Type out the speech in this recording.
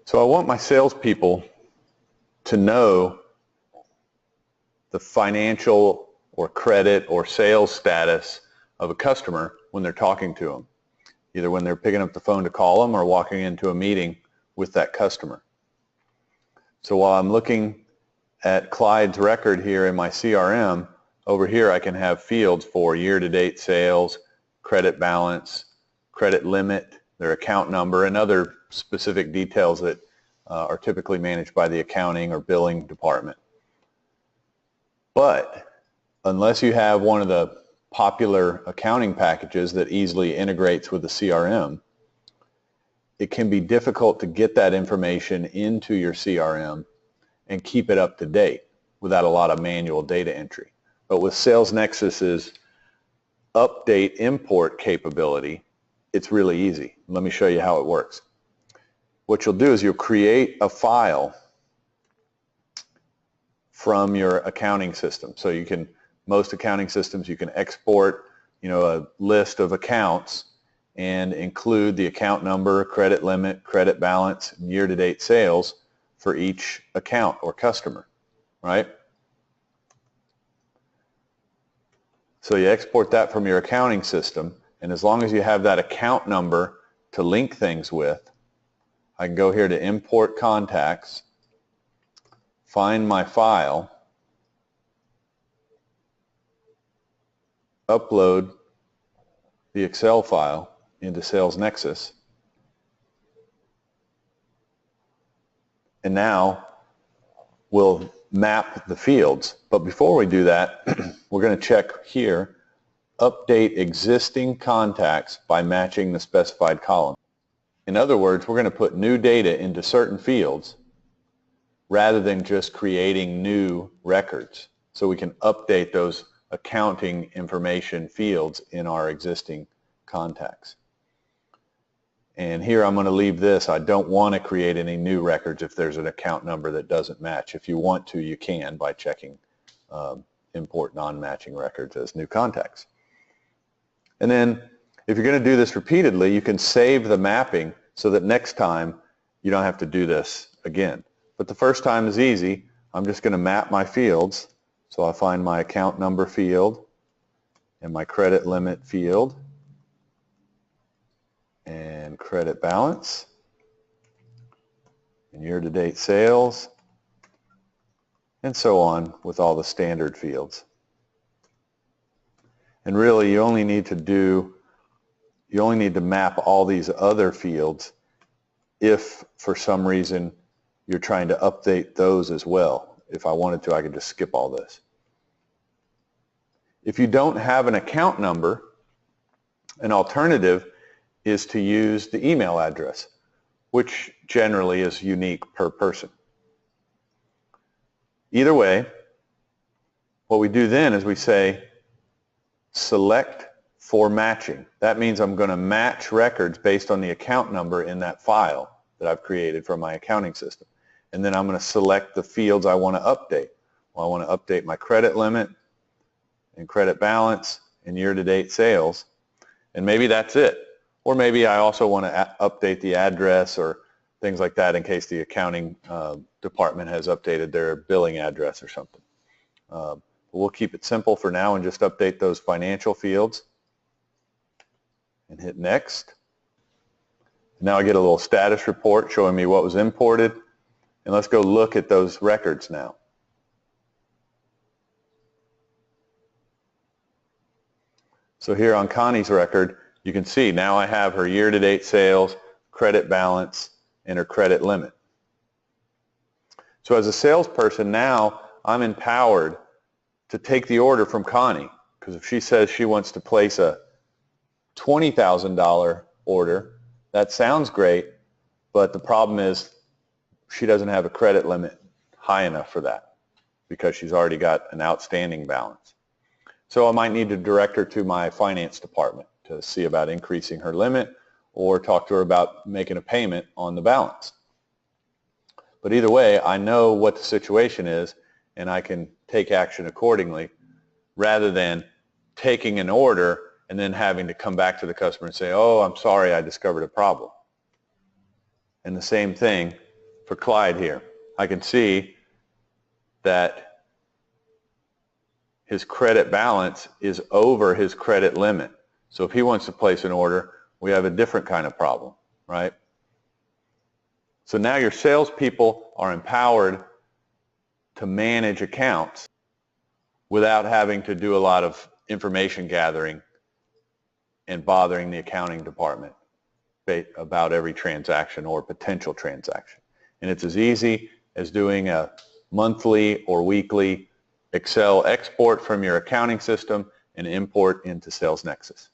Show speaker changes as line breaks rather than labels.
So I want my salespeople to know the financial or credit or sales status of a customer when they're talking to them, either when they're picking up the phone to call them or walking into a meeting with that customer. So while I'm looking at Clyde's record here in my CRM, over here I can have fields for year-to-date sales, credit balance, credit limit, their account number, and other specific details that are typically managed by the accounting or billing department. But unless you have one of the popular accounting packages that easily integrates with the CRM, it can be difficult to get that information into your CRM and keep it up to date without a lot of manual data entry. But with SalesNexus's update import capability, it's really easy. Let me show you how it works. What you'll do is you'll create a file from your accounting system. So you can, most accounting systems, you can export, a list of accounts and include the account number, credit limit, credit balance, and year-to-date sales for each account or customer, right? So you export that from your accounting system, and as long as you have that account number to link things with, I can go here to Import Contacts, find my file, upload the Excel file into SalesNexus, and now we'll map the fields. But before we do that, we're going to check here, update existing contacts by matching the specified column. In other words, we're going to put new data into certain fields rather than just creating new records. So we can update those accounting information fields in our existing contacts. And here I'm going to leave this. I don't want to create any new records if there's an account number that doesn't match. If you want to, you can by checking import non-matching records as new contacts. And then if you're going to do this repeatedly, you can save the mapping so that next time you don't have to do this again. But the first time is easy. I'm just going to map my fields. So I'll find my account number field and my credit limit field and credit balance and year-to-date sales and so on with all the standard fields. And really you only need to map all these other fields if for some reason you're trying to update those as well. If I wanted to, I could just skip all this. If you don't have an account number, an alternative is to use the email address, which generally is unique per person. Either way, what we do then is we say select for matching. That means I'm going to match records based on the account number in that file that I've created from my accounting system. And then I'm going to select the fields I want to update. Well, I want to update my credit limit and credit balance and year-to-date sales. And maybe that's it. Or maybe I also want to update the address or things like that in case the accounting department has updated their billing address or something. We'll keep it simple for now and just update those financial fields and hit next. Now I get a little status report showing me what was imported. And let's go look at those records now. So here on Connie's record, you can see now I have her year-to-date sales, credit balance, and her credit limit. So as a salesperson now, I'm empowered to take the order from Connie, because if she says she wants to place a $20,000 order, that sounds great, but the problem is she doesn't have a credit limit high enough for that because she's already got an outstanding balance. So I might need to direct her to my finance department to see about increasing her limit or talk to her about making a payment on the balance. But either way, I know what the situation is and I can take action accordingly rather than taking an order and then having to come back to the customer and say, oh, I'm sorry, I discovered a problem. And the same thing for Clyde here, I can see that his credit balance is over his credit limit. So if he wants to place an order, we have a different kind of problem, right? So now your salespeople are empowered to manage accounts without having to do a lot of information gathering and bothering the accounting department about every transaction or potential transaction. And it's as easy as doing a monthly or weekly Excel export from your accounting system and import into Sales Nexus.